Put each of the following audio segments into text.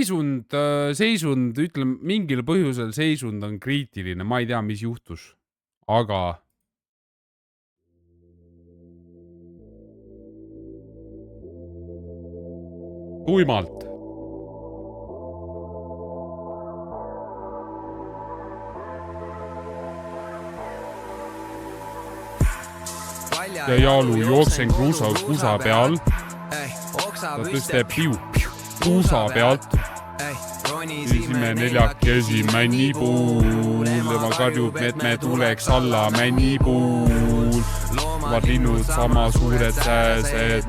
seisund, ütleme, mingil põhjusel seisund on kriitiline, ma ei tea, mis juhtus, aga tuimalt. Ja Jaalu jooksen kruusa peal. Ta tõstab kruusa pealt. Sisime neljakesi männipuul. Tema karjub, et me tuleks alla männipuul.Vad linnud sama suured sääsed,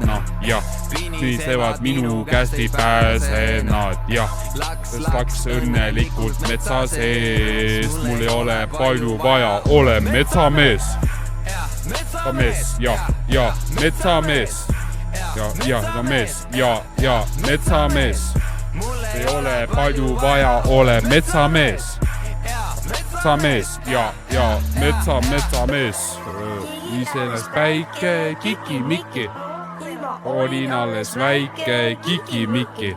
jah. Sinisevad minu käest ei pääse nad, jah. Läks õnnelikult metsa seest. Mul ei ole palju vaja, olen metsamees. Metsamees, ja, metsamees. Ja, mees, ja, metsamees. Ei ole palju vaja, ole metsamees. Metsamees, ja, metsamees. Iseenesest väike kikimikki. Olin alles väike kikimikki.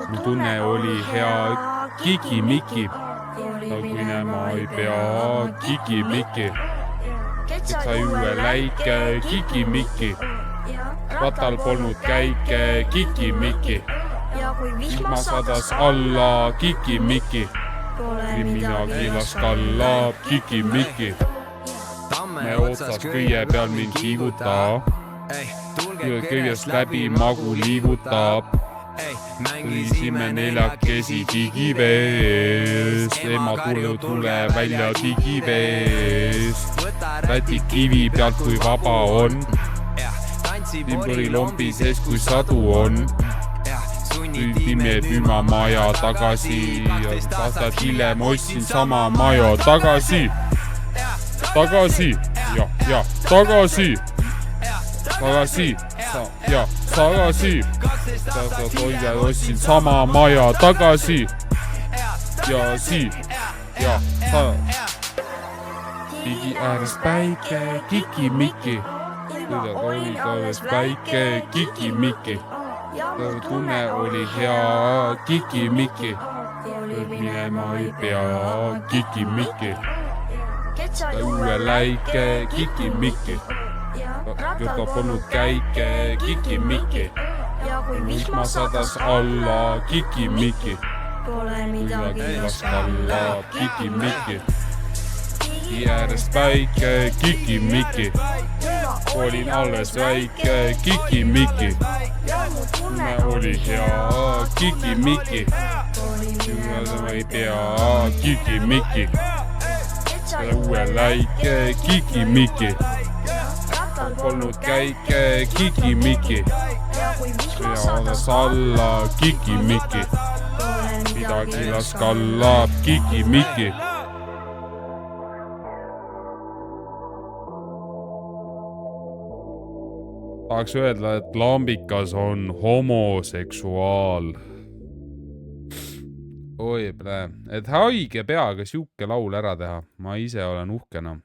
Mu tunne oli hea kikimikki. Minema ei pea kikimikki. Sai uue läike kikimikki. Ratal polnud käike kikimikki. Ilma sadas alla kikimikki. Midagi las kallab kikimikki. Me otsas kõige peal mind kiigutab. Kõigest läbi magu liigutab. Tõisime neljakesi digiveest. Ema tule välja digiveest. Räti kivi pealt kui vaba on. Timburi lombi sees kui sadu on. Tüüdime püüma maja tagasi. Aastad hiljem ostsin sama maja tagasi. Tagasi, ja, tagasi. Tagasi, ja, tagasi. Toidja ostsin sama maja tagasi. Ja, Digi ääres päike, kikimikki. Ääres päike, kikimikki. Tunne oli hea, kikimikki. Minema ei pea, kikimikki. Uue läike, kikimikki. Jõta polnud käike, kikimikki. Ilma sadas alla, kikimikki. Midagi las kallab, kikimikki. Äärest väike kikimikki. Olin alles väike kikimikki. Tunne oli hea kikimikki. Ei pea kikimikki. Uue läike kikimikki. Polnud käike kikimikki. Sõjadas alla kikimikki. Midagi las kallab kikimikki. Tahaks öelda, et lambikas on homoseksuaal. Oi, et haige peaga siuke laul ära teha. Ma ise olen uhkena.